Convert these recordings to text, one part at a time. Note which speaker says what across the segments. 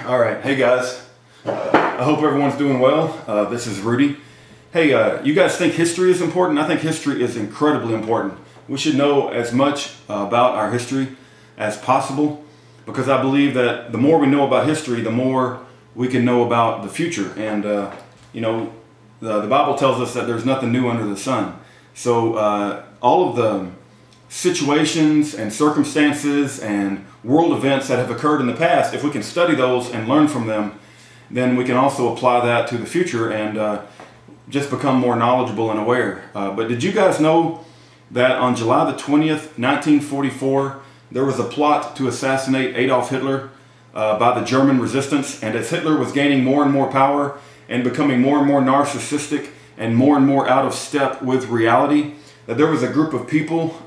Speaker 1: All right, hey guys. I hope everyone's doing well. This is Rudy. Hey, you guys think history is important? I think history is incredibly important. We should know as much about our history as possible, because I believe that the more we know about history, the more we can know about the future. And you know, the Bible tells us that there's nothing new under the sun. So all of the situations and circumstances and world events that have occurred in the past, if we can study those and learn from them, then we can also apply that to the future and just become more knowledgeable and aware. But did you guys know that on July the 20th, 1944, there was a plot to assassinate Adolf Hitler by the German resistance? And as Hitler was gaining more and more power and becoming more and more narcissistic and more out of step with reality, that there was a group of people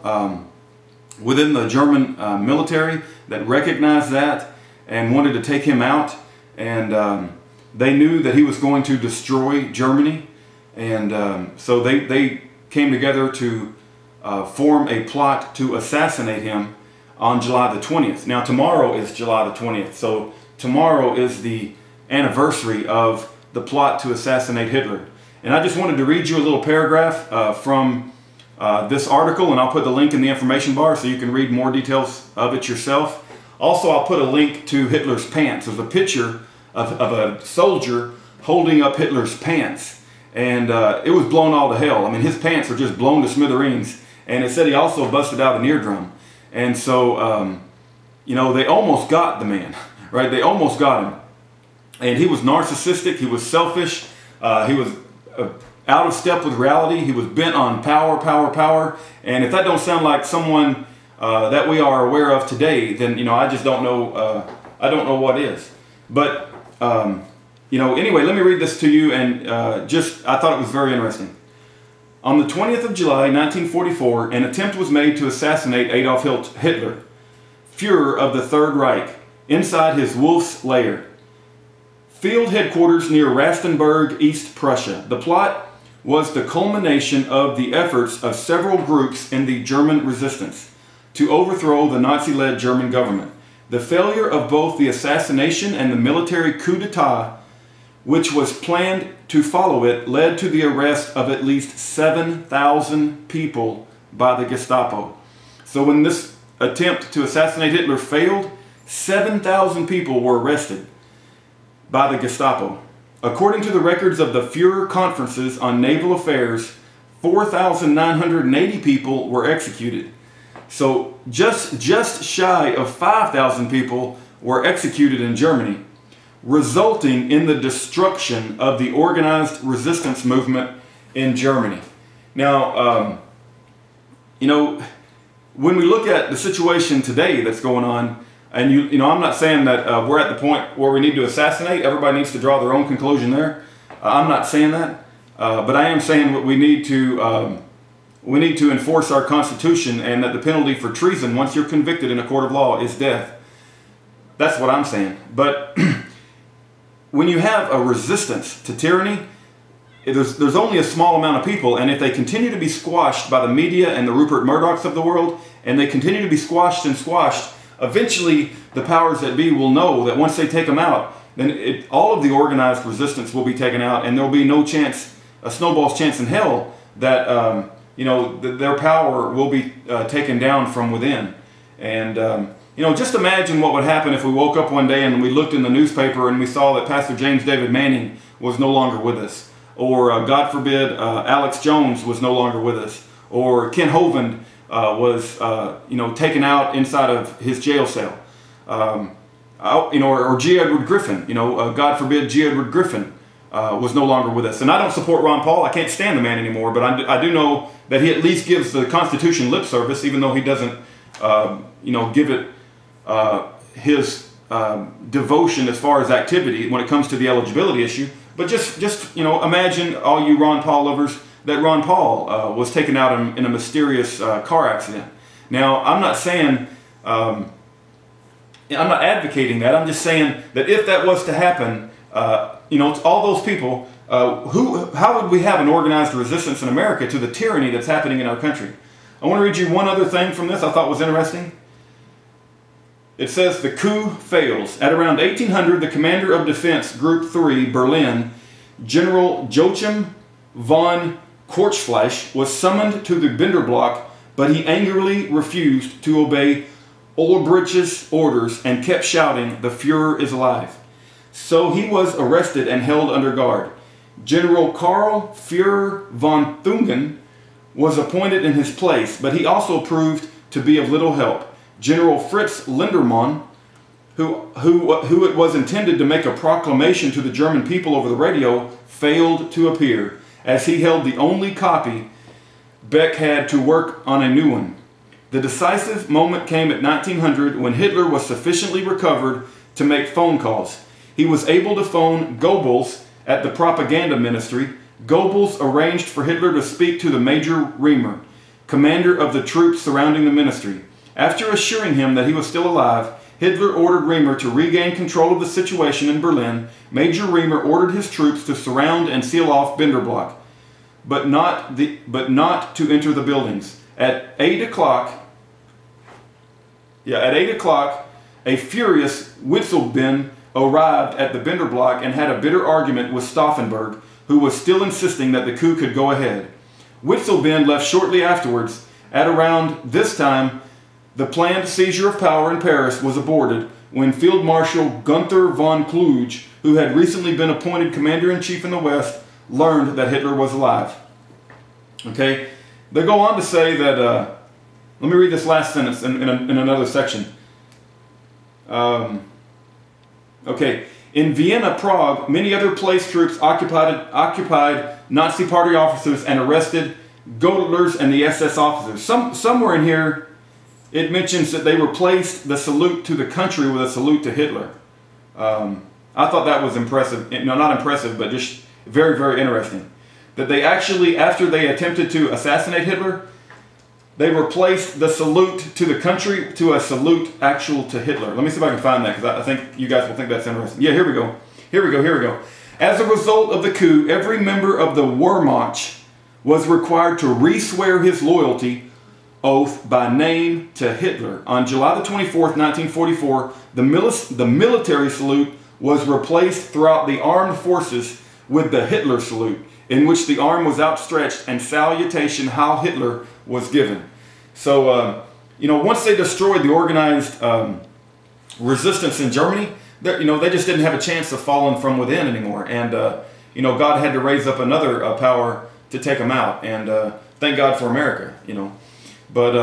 Speaker 1: within the German military that recognized that and wanted to take him out. And they knew that he was going to destroy Germany. And so they came together to form a plot to assassinate him on July the 20th. Now tomorrow is July the 20th. So tomorrow is the anniversary of the plot to assassinate Hitler. And I just wanted to read you a little paragraph from this article, and I'll put the link in the information bar so you can read more details of it yourself. Also, I'll put a link to Hitler's pants. There's a picture of a soldier holding up Hitler's pants, and it was blown all to hell. I mean, his pants were just blown to smithereens, and it said he also busted out an eardrum. And so, you know, they almost got the man, right? They almost got him. And he was narcissistic, he was selfish, he was out of step with reality. He was bent on power. And if that don't sound like someone that we are aware of today, then, you know, I just don't know. I don't know what is. But you know, anyway, let me read this to you. And I thought it was very interesting. On the 20th of July, 1944, an attempt was made to assassinate Adolf Hitler, Führer of the Third Reich, inside his Wolf's lair, field headquarters near Rastenburg, East Prussia. The plot was the culmination of the efforts of several groups in the German resistance to overthrow the Nazi-led German government. The failure of both the assassination and the military coup d'etat, which was planned to follow it, led to the arrest of at least 7,000 people by the Gestapo. So when this attempt to assassinate Hitler failed, 7,000 people were arrested by the Gestapo. According to the records of the Führer conferences on naval affairs, 4,980 people were executed. So just shy of 5,000 people were executed in Germany, resulting in the destruction of the organized resistance movement in Germany. Now, you know, when we look at the situation today that's going on, and you know, I'm not saying that we're at the point where we need to assassinate. Everybody needs to draw their own conclusion there. I'm not saying that, but I am saying that we need to enforce our Constitution, and that the penalty for treason, once you're convicted in a court of law, is death. That's what I'm saying. But when you have a resistance to tyranny, there's only a small amount of people, and if they continue to be squashed by the media and the Rupert Murdochs of the world, and they continue to be squashed, eventually the powers that be will know that once they take them out, then all of the organized resistance will be taken out, and there will be no chance, a snowball's chance in hell, that you know, their power will be taken down from within. And you know, just imagine what would happen if we woke up one day and we looked in the newspaper and we saw that Pastor James David Manning was no longer with us, or God forbid Alex Jones was no longer with us, or Ken Hovind was you know, taken out inside of his jail cell, you know, or G. Edward Griffin, you know, God forbid G. Edward Griffin was no longer with us. And I don't support Ron Paul. I can't stand the man anymore, but I do know that he at least gives the Constitution lip service, even though he doesn't you know, give it his devotion as far as activity when it comes to the eligibility issue. But just you know, imagine, all you Ron Paul lovers, that Ron Paul was taken out in a mysterious car accident. Now, I'm not saying, I'm not advocating that. I'm just saying that if that was to happen, you know, all those people, how would we have an organized resistance in America to the tyranny that's happening in our country? I want to read you one other thing from this I thought was interesting. It says the coup fails. At around 1800, the commander of defense, Group 3, Berlin, General Joachim von Korchfleisch, was summoned to the Binderblock, but he angrily refused to obey Ulbricht's orders and kept shouting, "The Fuhrer is alive." So he was arrested and held under guard. General Karl Führer von Thungen was appointed in his place, but he also proved to be of little help. General Fritz Lindermann, who it was intended to make a proclamation to the German people over the radio, failed to appear. As he held the only copy, Beck had to work on a new one. The decisive moment came at 1900 when Hitler was sufficiently recovered to make phone calls. He was able to phone Goebbels at the propaganda ministry. Goebbels arranged for Hitler to speak to the Major Reimer, commander of the troops surrounding the ministry. After assuring him that he was still alive, Hitler ordered Reimer to regain control of the situation in Berlin. Major Reimer ordered his troops to surround and seal off Binderblock, but not to enter the buildings. At 8 o'clock, a furious Witzelben arrived at the Binderblock and had a bitter argument with Stauffenberg, who was still insisting that the coup could go ahead. Witzelben left shortly afterwards. At around this time, the planned seizure of power in Paris was aborted when Field Marshal Gunther von Kluge, who had recently been appointed commander-in-chief in the West, learned that Hitler was alive. Okay, they go on to say that, let me read this last sentence in another section. Okay, in Vienna, Prague, many other place troops occupied Nazi party officers and arrested Godler's and the SS officers. Somewhere in here, it mentions that they replaced the salute to the country with a salute to Hitler. I thought that was impressive. No, not impressive, but just very, very interesting. That they actually, after they attempted to assassinate Hitler, they replaced the salute to the country to a salute actual to Hitler. Let me see if I can find that, because I think you guys will think that's interesting. Yeah, here we go. Here we go. As a result of the coup, every member of the Wehrmacht was required to re-swear his loyalty oath by name to Hitler. On July the 24th, 1944, the military salute was replaced throughout the armed forces with the Hitler salute, in which the arm was outstretched and salutation Heil Hitler was given. So, once they destroyed the organized resistance in Germany, they just didn't have a chance of falling from within anymore. And, God had to raise up another power to take them out. And thank God for America, But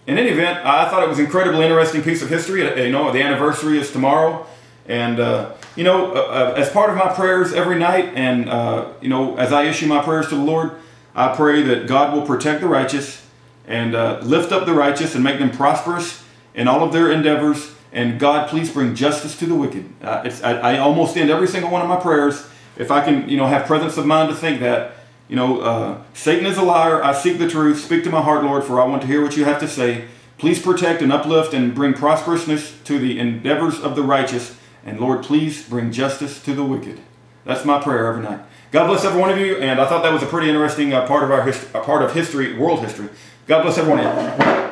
Speaker 1: in any event, I thought it was an incredibly interesting piece of history. The anniversary is tomorrow. And, as part of my prayers every night, and, as I issue my prayers to the Lord, I pray that God will protect the righteous and lift up the righteous and make them prosperous in all of their endeavors. And God, please bring justice to the wicked. I almost end every single one of my prayers, if I can, have presence of mind to think that, Satan is a liar. I seek the truth. Speak to my heart, Lord, for I want to hear what you have to say. Please protect and uplift and bring prosperousness to the endeavors of the righteous. And Lord, please bring justice to the wicked. That's my prayer every night. God bless every one of you. And I thought that was a pretty interesting part of history, world history. God bless everyone.